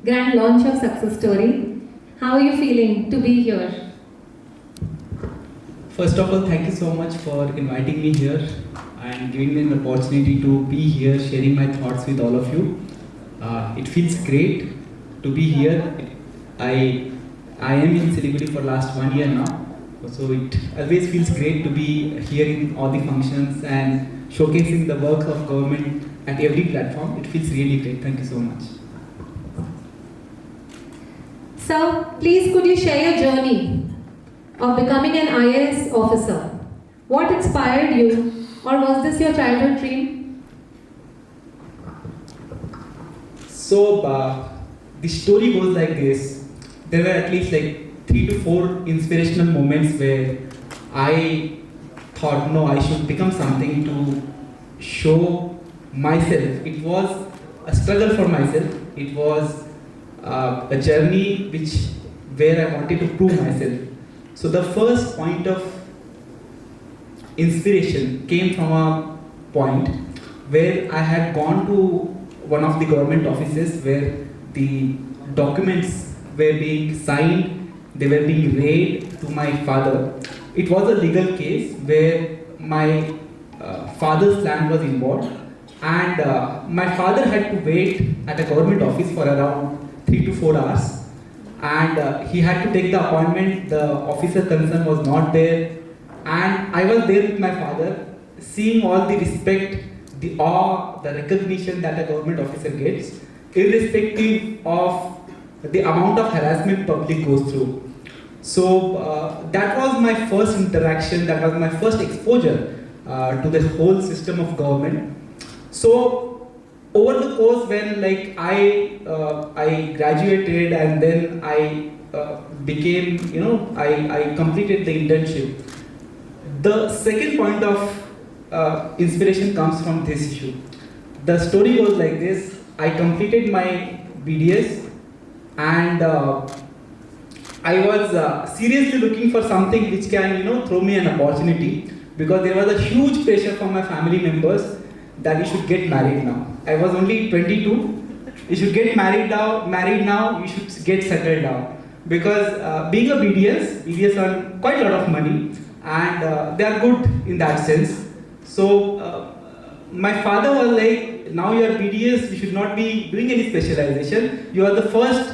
grand launch of success story. How are you feeling to be here? First of all, thank you so much for inviting me here and giving me an opportunity to be here, sharing my thoughts with all of you. It feels great to be here. I am in Siliguri for last 1 year now, so it always feels great to be here in all the functions and showcasing the work of government at every platform. It feels really great. Thank you so much. So, please could you share your journey of becoming an IAS officer? What inspired you, or was this your childhood dream? So, the story goes like this. There were at least like 3 to 4 inspirational moments where I thought, no, I should become something to show myself. It was a struggle for myself. It was a journey where I wanted to prove myself. So the first point of inspiration came from a point where I had gone to one of the government offices where the documents were being signed, they were being read to my father. It was a legal case where my father's land was involved, and my father had to wait at a government office for around 3 to 4 hours, and he had to take the appointment. The officer concerned was not there, and I was there with my father, seeing all the respect, the awe, the recognition that a government officer gets, irrespective of the amount of harassment public goes through. So that was my first interaction, that was my first exposure to the whole system of government. So over the course, when like I graduated and then I became, I completed the internship. The second point of inspiration comes from this issue. The story goes like this. I completed my BDS, and I was seriously looking for something which can, throw me an opportunity, because there was a huge pressure from my family members that you should get married now. I was only 22. You should get married now. You should get settled now, because being a BDS earn quite a lot of money, and they are good in that sense. So my father was like, now you are BDS, you should not be doing any specialization. You are the first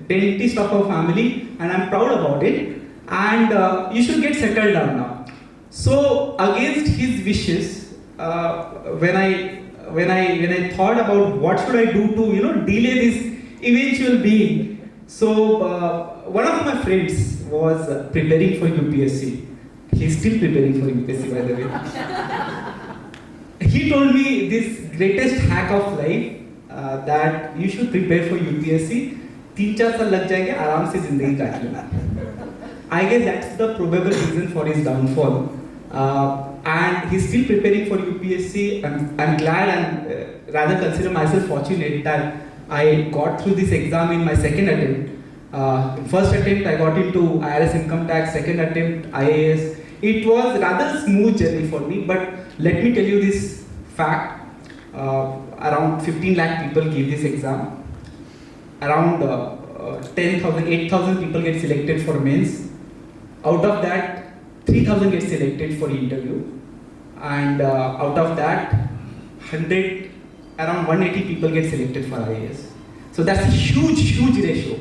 dentist of our family, and I'm proud about it. And you should get settled down now. So against his wishes, when I thought about what should I do to delay this eventual being, so one of my friends was preparing for UPSC. He's still preparing for UPSC, by the way. He told me this greatest hack of life, that you should prepare for UPSC. 3-4 साल लग जाएंगे, आराम से जिंदगी काट लेना. I guess that's the probable reason for his downfall. And he's still preparing for UPSC. I'm glad and rather consider myself fortunate that I got through this exam in my second attempt. First attempt I got into IRS income tax, second attempt IAS. It was rather smooth journey for me, but let me tell you this fact. Around 15 lakh people give this exam. Around 8,000 people get selected for mains. Out of that, 3,000 get selected for interview, and out of that, around 180 people get selected for IAS. So that's a huge ratio.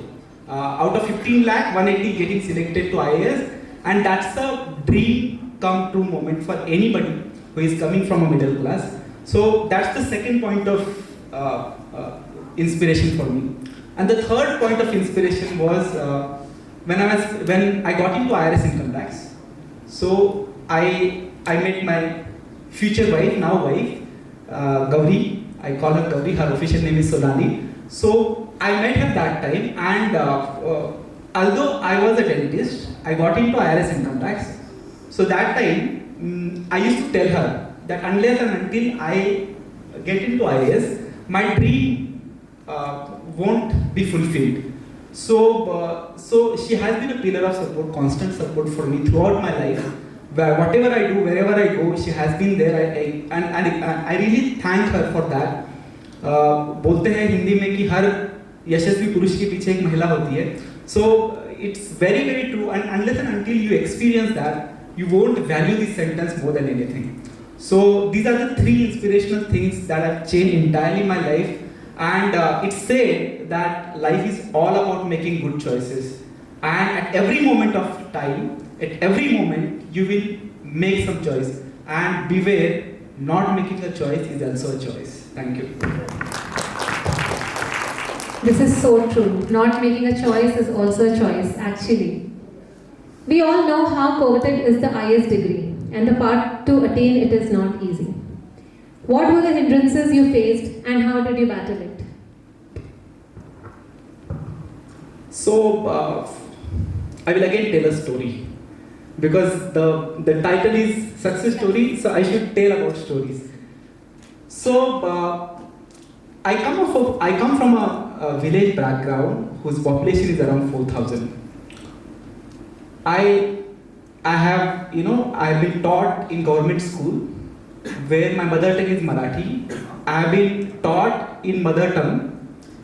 Out of 15 lakh, 180 getting selected to IAS, and that's a dream come true moment for anybody who is coming from a middle class. So that's the second point of inspiration for me. And the third point of inspiration was when I got into IRS income tax. So I met my future wife, now wife, Gauri. I call her Gauri. Her official name is Solani. So I met her that time, and although I was a dentist, I got into IRS income tax. So that time I used to tell her that unless and until I get into IAS, my dream won't be fulfilled. So she has been a pillar of support, constant support for me throughout my life. Whatever I do, wherever I go, she has been there. I really thank her for that. बोलते हैं हिंदी में कि हर यशस्वी पुरुष के पीछे एक महिला होती है. So it's very very true, and unless and until you experience that, you won't value this sentence more than anything. So these are the 3 inspirational things that have changed entirely my life, and it's said that life is all about making good choices, and at every moment of time, at every moment you will make some choice, and beware, not making a choice is also a choice. Thank you. This is so true. Not making a choice is also a choice, actually. We all know how coveted is the IAS degree, and the path to attain it is not easy. What were the hindrances you faced, and how did you battle it? So I will again tell a story, because the title is success story, so I should tell about stories. So I come from a village background whose population is around 4,000. I have been taught in government school where my mother tongue is Marathi. I have been taught in mother tongue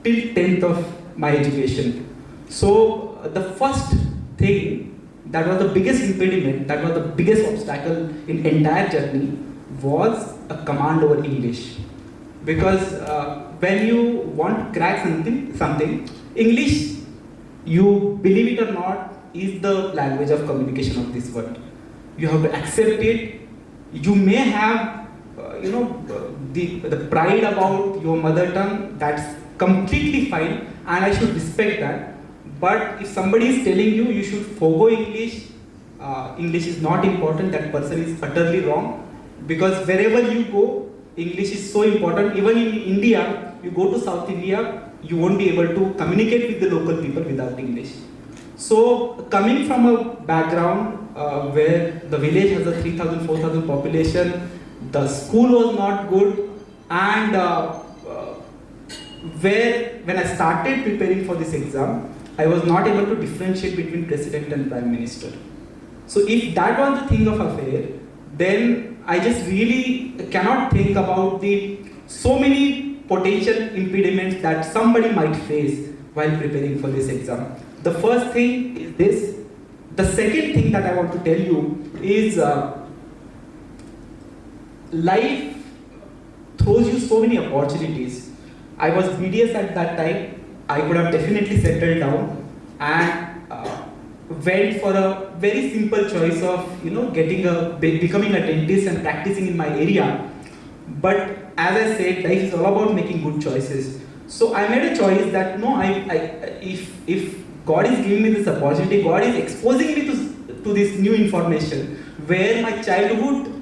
till 10th of my education. So the first thing that was the biggest impediment, that was the biggest obstacle in entire journey, was a command over English. Because when you want to crack something, English, you believe it or not, is the language of communication of this world. You have to accept it. You may have the pride about your mother tongue, that's completely fine, and I should respect that. But if somebody is telling you you should forgo English, English is not important, that person is utterly wrong. Because wherever you go, English is so important. Even in India, you go to South India, you won't be able to communicate with the local people without English. So coming from a background where the village has a 3,000, 4,000 population, the school was not good, and when I started preparing for this exam, I was not able to differentiate between president and prime minister. So if that was the thing of affair, then I just really cannot think about the so many potential impediments that somebody might face while preparing for this exam. The first thing is this. The second thing that I want to tell you is life throws you so many opportunities. I was BDS at that time. I could have definitely settled down and went for a very simple choice of becoming a dentist and practicing in my area. But as I said, life is all about making good choices. So I made a choice that no, if God is giving me this opportunity, God is exposing me to this new information where my childhood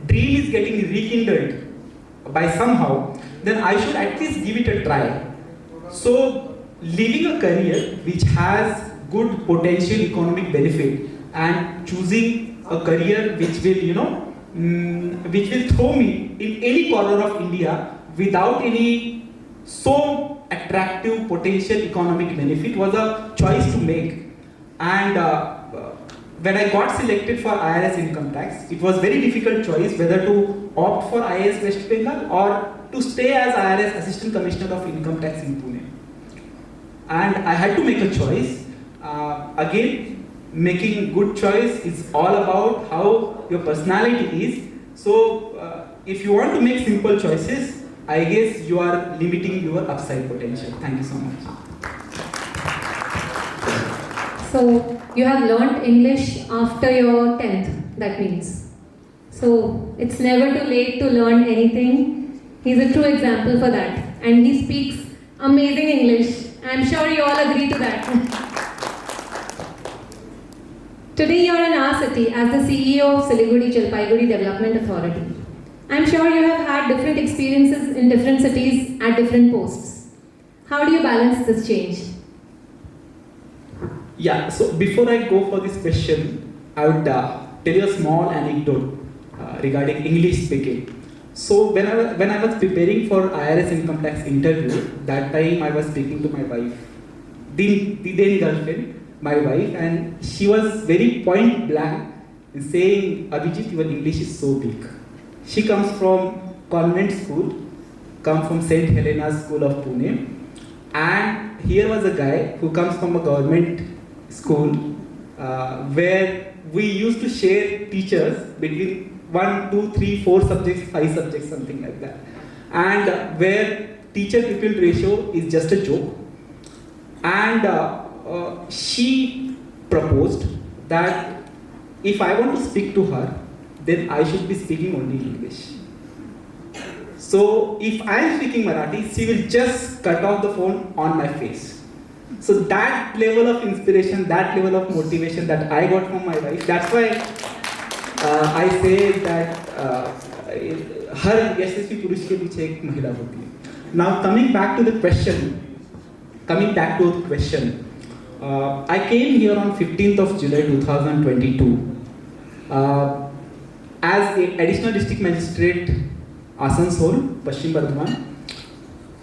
dream is getting rekindled by somehow, then I should at least give it a try. So leaving a career which has good potential economic benefit and choosing a career which will throw me in any corner of India without any so attractive potential economic benefit was a choice to make. And when I got selected for IRS income tax, it was very difficult choice whether to opt for IAS West Bengal or to stay as IRS Assistant Commissioner of Income Tax in Pune. And I had to make a choice. Again, making good choice is all about how your personality is. So if you want to make simple choices, I guess you are limiting your upside potential. Thank you so much. So you have learnt English after your 10th, that means. So it's never too late to learn anything. He's a true example for that. And he speaks amazing English. I'm sure you all agree to that. Today you are in our city as the CEO of Siliguri Jalpaiguri Development Authority. I'm sure you have had different experiences in different cities at different posts. How do you balance this change? Yeah, so before I go for this question, I would tell you a small anecdote regarding English speaking. So when I was preparing for IRS income tax interview, that time I was speaking to my wife, the then girlfriend, my wife, and she was very point blank saying, Abhijeet, your English is so weak. She comes from convent school, come from St. Helena's School of Pune, And here was a guy who comes from a government school where we used to share teachers between 1, 2, 3, 4 subjects, 5 subjects, something like that. And where teacher-pupil ratio is just a joke. And she proposed that if I want to speak to her, then I should be speaking only English. So if I am speaking Marathi, she will just cut off the phone on my face. So that level of inspiration, that level of motivation that I got from my wife, that's why I say that हर यशस्वी पुरुष के पीछे एक महिला होती है. Now coming back to the question, I came here on 15th of July 2022 as a additional district magistrate Asansol, Paschim Bardhaman.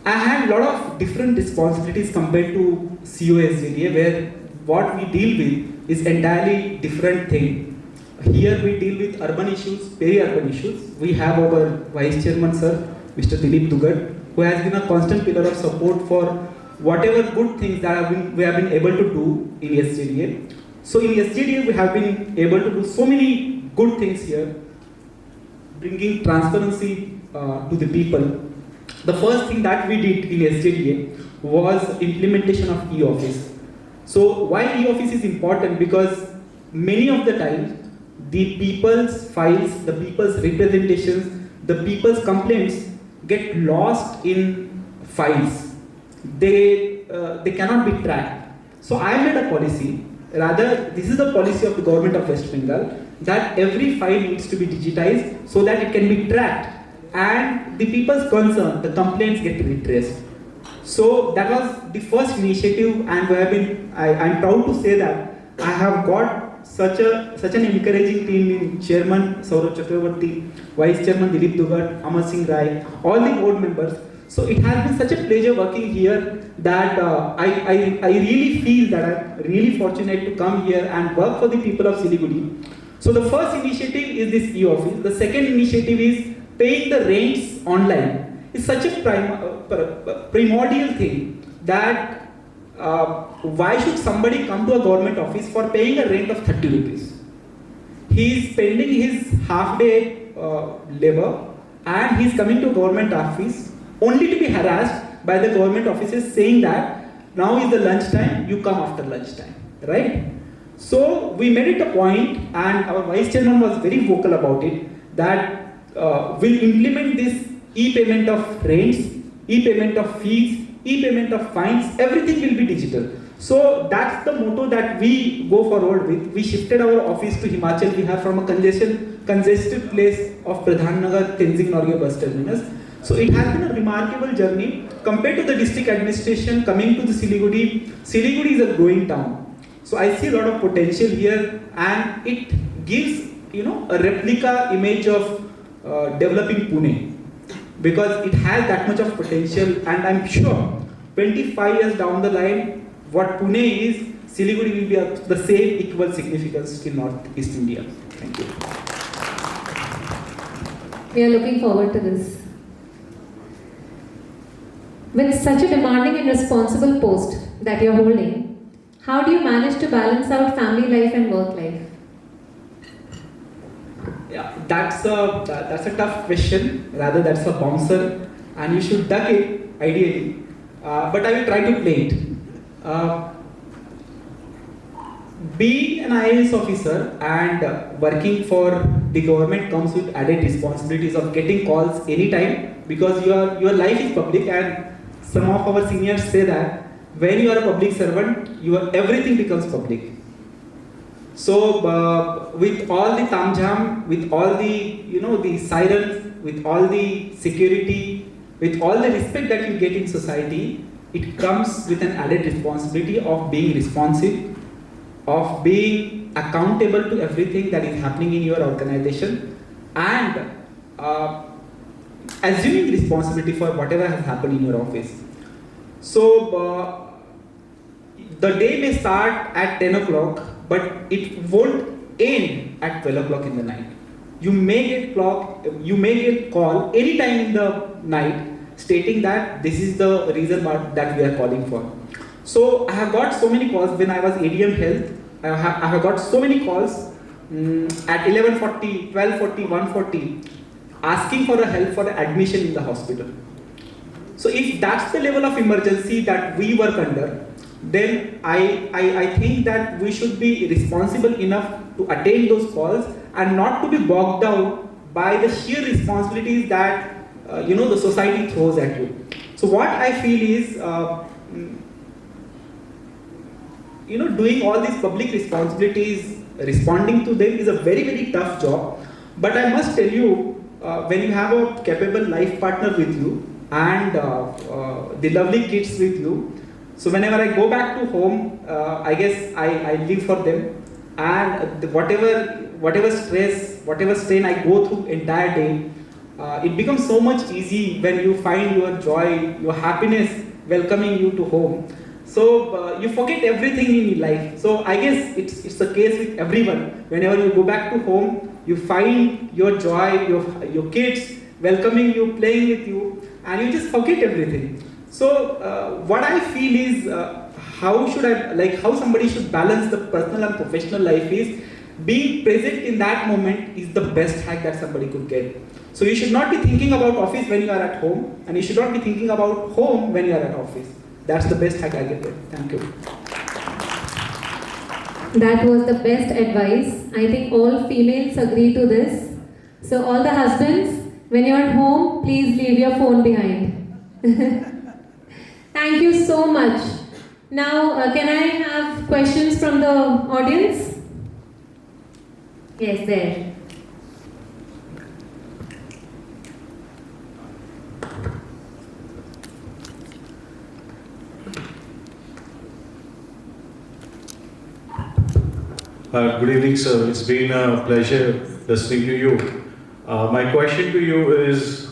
I had a lot of different responsibilities compared to CO SJDA, where what we deal with is entirely different thing. Here we deal with urban issues, peri-urban issues. We have our Vice Chairman Sir, Mr. Dilip Dugat, who has been a constant pillar of support for whatever good things that we have been able to do in SJDA. So in SJDA we have been able to do so many good things here, bringing transparency to the people. The first thing that we did in SJDA was implementation of e-office. So why e-office is important? Because many of the times the people's files, the people's representations, the people's complaints get lost in files. They cannot be tracked. So I made a policy, rather this is the policy of the government of West Bengal, that every file needs to be digitized so that it can be tracked and the people's concern, the complaints get redressed. So that was the first initiative, and I'm proud to say that I have got such an encouraging team in Chairman Saurabh Chakravarti, Vice Chairman Dilip Dugat, Amar Singh Rai, all the board members. So it has been such a pleasure working here that I really feel that I'm really fortunate to come here and work for the people of Siliguri. So the first initiative is this e-office. The second initiative is paying the rents online. It's such a primordial thing that why should somebody come to a government office for paying a rent of 30 rupees? He is spending his half-day labor and he is coming to a government office only to be harassed by the government offices saying that now is the lunch time, you come after lunchtime, right? So we made it a point, and our Vice Chairman was very vocal about it, that we'll implement this e-payment of rents, e-payment of fees, e-payment of fines, everything will be digital. So that's the motto that we go forward with. We shifted our office to Himachal Bihar from a congested place of Pradhan Nagar, Tenzing Norge bus terminus. So it has been a remarkable journey compared to the district administration coming to the Siliguri. Siliguri is a growing town. So I see a lot of potential here, and it gives a replica image of developing Pune, because it has that much of potential, and I'm sure 25 years down the line, what Pune is, Siliguri will be of the same equal significance in Northeast India. Thank you. We are looking forward to this. With such a demanding and responsible post that you're holding, how do you manage to balance out family life and work life? Yeah, that's a tough question. Rather, that's a bouncer, and you should duck it ideally. But I will try to play it. Being an IAS officer and working for the government comes with added responsibilities of getting calls anytime, because your life is public, and some of our seniors say that when you are a public servant, everything becomes public. So with all the tamjam, with all the the sirens, with all the security, with all the respect that you get in society, it comes with an added responsibility of being responsive, of being accountable to everything that is happening in your organization, and assuming responsibility for whatever has happened in your office. So the day may start at 10 o'clock, but it won't end at 12 o'clock in the night. You may get call anytime in the night stating that this is the reason that we are calling for. So I have got so many calls when I was ADM Health. I have got so many calls at 11:40, 12:40, 1:40 asking for a help for admission in the hospital. So if that's the level of emergency that we work under, then I think that we should be responsible enough to attend those calls and not to be bogged down by the sheer responsibilities that the society throws at you. So what I feel is doing all these public responsibilities, responding to them is a very, very tough job. But I must tell you, when you have a capable life partner with you and the lovely kids with you, so whenever I go back to home, I guess I live for them, and whatever stress, whatever strain I go through entire day, it becomes so much easy when you find your joy, your happiness welcoming you to home. So you forget everything in your life. So I guess it's the case with everyone. Whenever you go back to home, you find your joy, your kids welcoming you, playing with you, and you just forget everything. So what I feel is how somebody should balance the personal and professional life is being present in that moment is the best hack that somebody could get. So you should not be thinking about office when you are at home, and you should not be thinking about home when you are at office. That's the best hack I can get. Thank you. That was the best advice. I think all females agree to this. So all the husbands, when you're at home, please leave your phone behind. Thank you so much. Now, can I have questions from the audience? Yes, there. Good evening, sir. It's been a pleasure listening to you. My question to you is,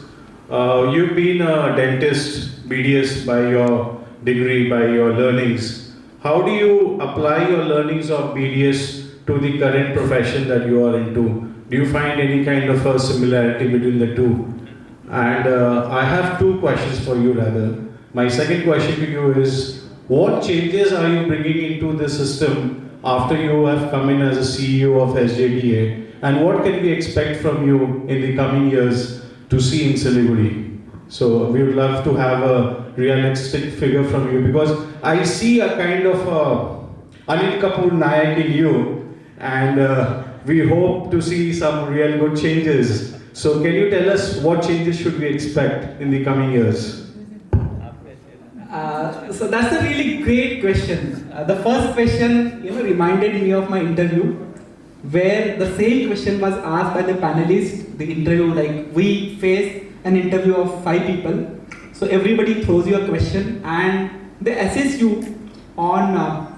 you've been a dentist, BDS by your degree, by your learnings. How do you apply your learnings of BDS to the current profession that you are into? Do you find any kind of a similarity between the two? And I have two questions for you rather. My second question to you is, what changes are you bringing into the system after you have come in as a CEO of SJDA, and what can we expect from you in the coming years to see in Siliguri? So we would love to have a realistic figure from you, because I see a kind of Anil Kapoor Nayak in you, and we hope to see some real good changes. So can you tell us what changes should we expect in the coming years? So that's a really great question. The first question, reminded me of my interview, where the same question was asked by the panelists. The interview, like we faced an interview of 5 people. So everybody throws you a question and they assess you on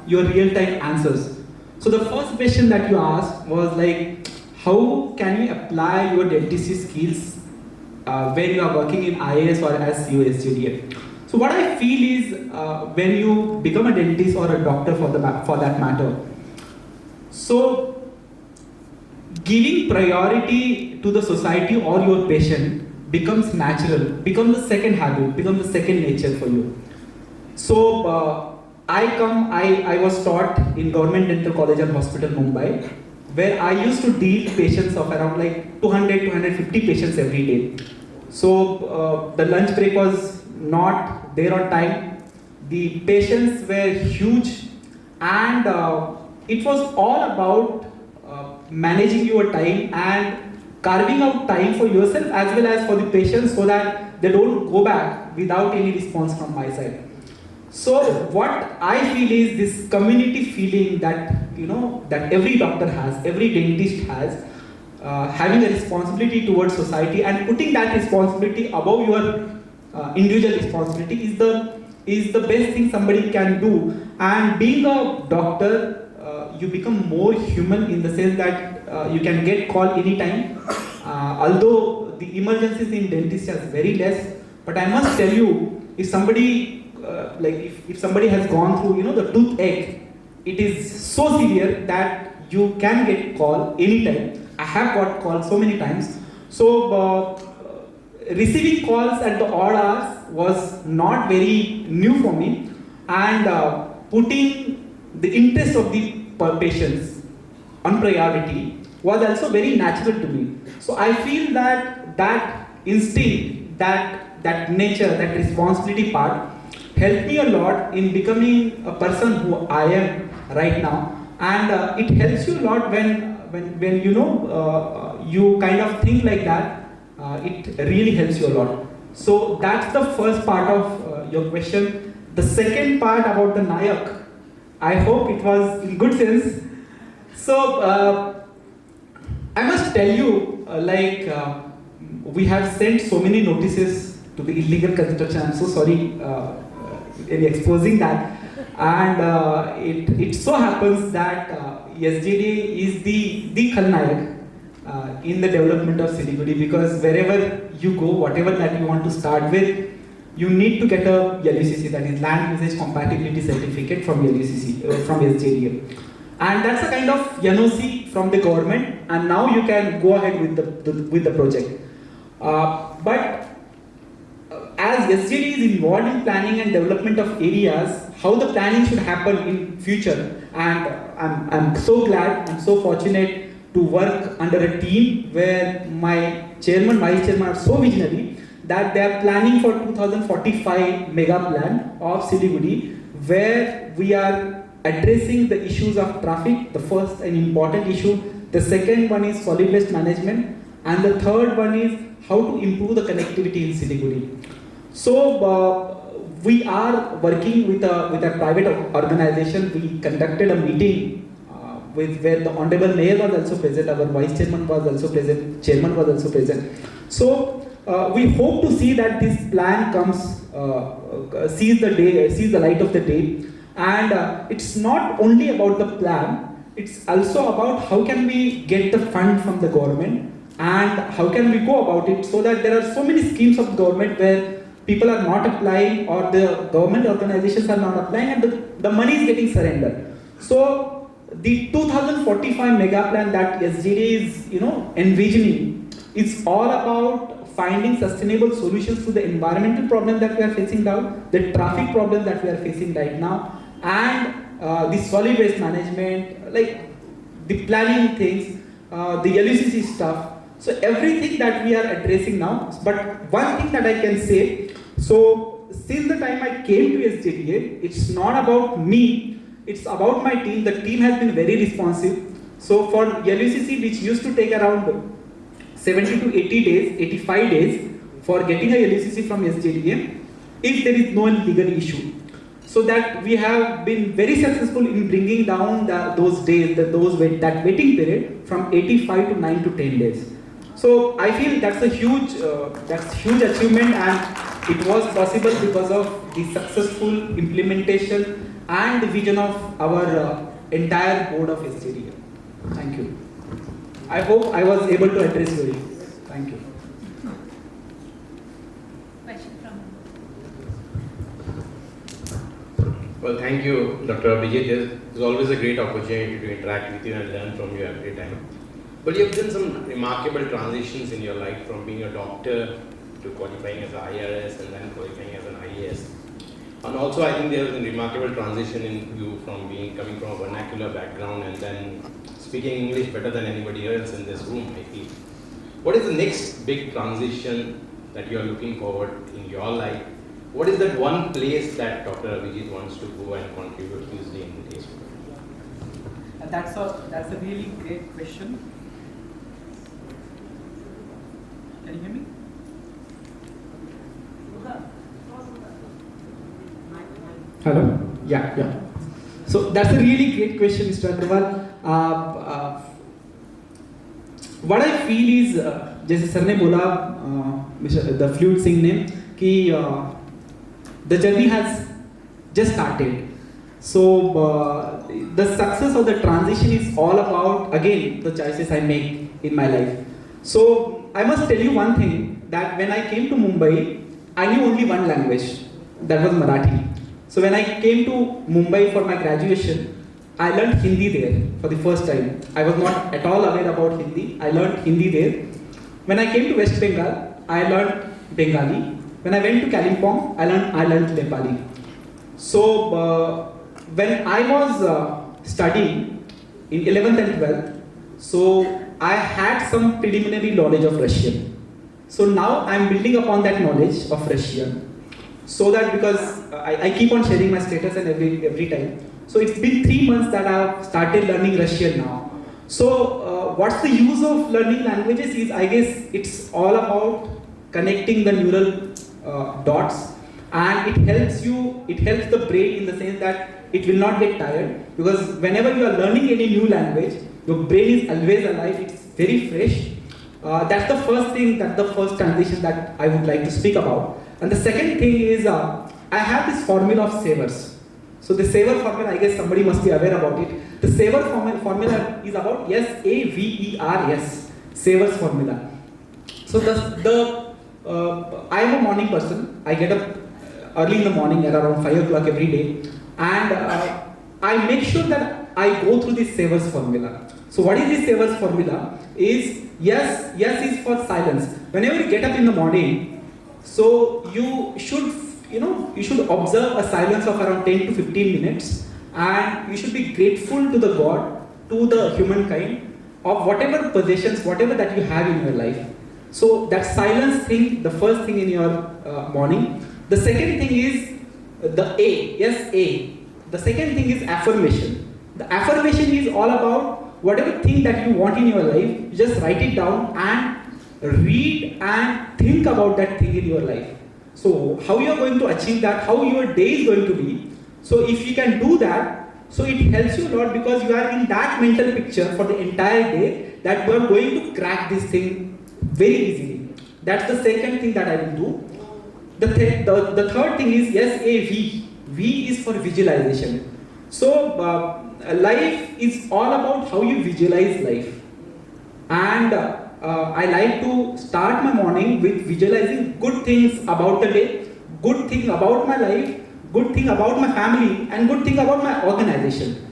your real-time answers. So the first question that you asked was like, how can you apply your dentistry skills when you are working in IAS or as CEO SJDA? So what I feel is when you become a dentist or a doctor for that matter, so giving priority to the society or your patient becomes natural, becomes the second habit, becomes the second nature for you. So I was taught in Government Dental College and Hospital, Mumbai, where I used to deal patients of around like 200, 250 patients every day. So the lunch break was not there on time. The patients were huge, and it was all about managing your time and carving out time for yourself as well as for the patients, so that they don't go back without any response from my side. So what I feel is this community feeling that that every doctor has, every dentist has, having a responsibility towards society and putting that responsibility above your individual responsibility is the best thing somebody can do. And being a doctor, you become more human in the sense that you can get called anytime. Although the emergencies in dentistry are very less, but I must tell you, if somebody if somebody has gone through the toothache, it is so severe that you can get called anytime. I have got called so many times. So receiving calls at the odd hours was not very new for me, and putting the interest of the patients on priority was also very natural to me. So I feel that that instinct, that nature, that responsibility part helped me a lot in becoming a person who I am right now. And it helps you a lot when you know you kind of think like that. It really helps you a lot. So that's the first part of your question. The second part about the Nayak, I hope it was in good sense. So I must tell you, we have sent so many notices to the illegal construction. I'm so sorry in exposing that. And it so happens that SJDA is the Khalnayak in the development of Siliguri, because wherever you go, whatever that you want to start with, you need to get a LUCC, that is Land Usage Compatibility Certificate from LUCC, from SJDA. And that's a kind of NOC from the government, and now you can go ahead with the project. But as SJDA is involved in planning and development of areas, how the planning should happen in future, and I'm so glad, I'm so fortunate to work under a team where my chairman, vice chairman are so visionary that they are planning for 2045 mega plan of Siliguri, where we are addressing the issues of traffic, the first and important issue. The second one is solid waste management, and the third one is how to improve the connectivity in Siliguri. So we are working with a private organization. We conducted a meeting where the Honorable Mayor was also present, our Vice Chairman was also present, Chairman was also present. So we hope to see that this plan comes, sees the light of the day. And it's not only about the plan, it's also about how can we get the fund from the government and how can we go about it, so that there are so many schemes of government where people are not applying, or the government organizations are not applying, and the money is getting surrendered. So the 2045 mega plan that SJDA is envisioning, it's all about finding sustainable solutions to the environmental problem that we are facing now, the traffic problem that we are facing right now, and the solid waste management, like the planning things, the LUCC stuff. So everything that we are addressing now. But one thing that I can say, so since the time I came to SJDA, it's not about me, it's about my team. The team has been very responsive. So for LUCC, which used to take around 70 to 80 days, 85 days for getting a LUCC from SJDA, if there is no legal issue. So that we have been very successful in bringing down those days, that waiting period from 85 to 9 to 10 days. So I feel that's a huge achievement, and it was possible because of the successful implementation and the vision of our entire board of SJDA. Thank you. I hope I was able to address your issues. Thank you. Question from. Well, thank you, Dr. Abhijit. It's always a great opportunity to interact with you and learn from you every time. But you have done some remarkable transitions in your life, from being a doctor to qualifying as an IRS and then qualifying as an IAS. And also, I think there was a remarkable transition in you from coming from a vernacular background and then speaking English better than anybody else in this room, I feel. What is the next big transition that you are looking forward in your life? What is that one place that Dr. Abhijit wants to go and contribute hugely in the case? That's a really great question. Can you hear me? Hello? Yeah. So that's a really great question, Mr. Agarwal. What I feel is, जैसे sir ने बोला, the flute sing ने, कि the journey has just started. So the success of the transition is all about, again, the choices I make in my life. So I must tell you one thing, that when I came to Mumbai, I knew only one language, that was Marathi. So when I came to Mumbai for my graduation, I learned Hindi there for the first time. I was not at all aware about Hindi. I learned Hindi there. When I came to West Bengal, I learned Bengali. When I went to Kalimpong, I learned Nepali. So when I was studying in 11th and 12th, so I had some preliminary knowledge of Russian. So now I am building upon that knowledge of Russian. So that because I keep on sharing my status and every time. So it's been 3 months that I have started learning Russian now. So what's the use of learning languages is, I guess it's all about connecting the neural dots, and it helps the brain in the sense that it will not get tired, because whenever you are learning any new language, your brain is always alive, it's very fresh. That's the first thing, that's the first transition that I would like to speak about. And the second thing is, I have this formula of savers. So the saver formula, I guess somebody must be aware about it. The saver formula is about SAVERS, savers formula. So I am a morning person. I get up early in the morning at around 5 o'clock every day, and I make sure that I go through this savers formula. So what is this savers formula? Is yes is for silence. Whenever you get up in the morning, so you should observe a silence of around 10 to 15 minutes, and you should be grateful to the God, to the humankind, of whatever possessions, whatever that you have in your life. So that silence thing, the first thing in your morning. The second thing is the A. The second thing is affirmation. The affirmation is all about whatever thing that you want in your life, you just write it down and read and think about that thing in your life. So how you are going to achieve that, how your day is going to be. So if you can do that, so it helps you a lot, because you are in that mental picture for the entire day that you are going to crack this thing very easily. That's the second thing that I will do. The third thing is SAV. V is for visualization. So life is all about how you visualize life. And I like to start my morning with visualizing good things about the day, good thing about my life, good thing about my family, and good thing about my organization.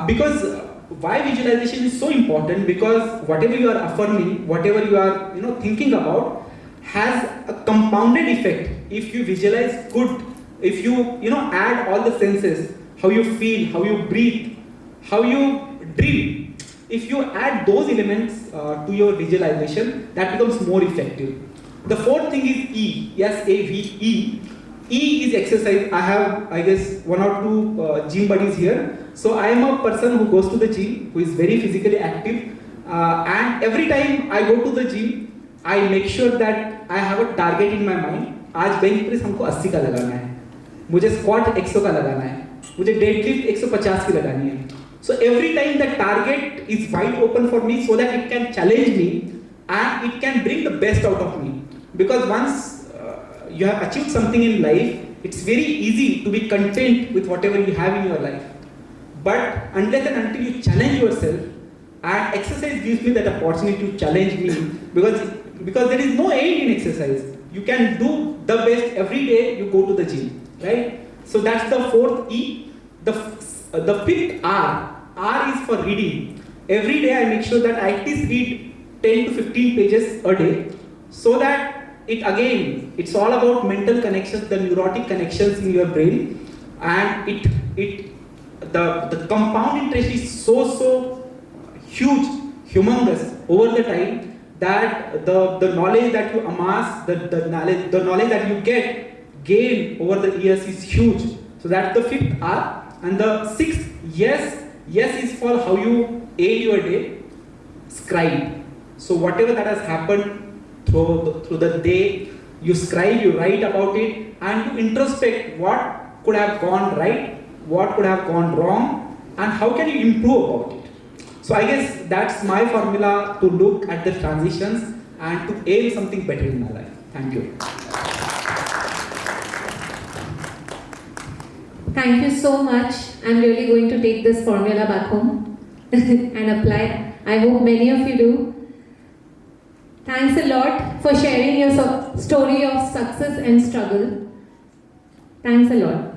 Because why visualization is so important? Because whatever you are affirming, whatever you are thinking about, has a compounded effect. If you visualize good, if you add all the senses, how you feel, how you breathe, how you dream, if you add those elements to your visualization, that becomes more effective. The fourth thing is E, SAVE. E is exercise. I have, I guess, 1 or 2 gym buddies here. So I am a person who goes to the gym, who is very physically active, and every time I go to the gym, I make sure that I have a target in my mind. आज bench press हमको 80 का लगाना है, मुझे squat 100 का लगाना है, मुझे डेडलिफ्ट 150 की लगानी है. So every time the target is wide open for me, so that it can challenge me and it can bring the best out of me. Because once you have achieved something in life, it's very easy to be content with whatever you have in your life. But unless and until you challenge yourself, and exercise gives me that opportunity to challenge me, because there is no end in exercise. You can do the best every day you go to the gym, right? So that's the fourth E. The fifth R is for reading. Every day I make sure that I at least read 10 to 15 pages a day, so that it's all about mental connections, the neurotic connections in your brain, and the compound interest is so huge, humongous over the time, that the knowledge that you amass, the knowledge that you gain over the years is huge. So that's the fifth R. And the sixth, yes is for how you aid your day. Scribe. So whatever that has happened through the day, you scribe, you write about it, and you introspect what could have gone right, what could have gone wrong, and how can you improve about it. So I guess that's my formula to look at the transitions and to aim something better in my life. Thank you. Thank you so much. I'm really going to take this formula back home and apply. I hope many of you do. Thanks a lot for sharing your story of success and struggle. Thanks a lot.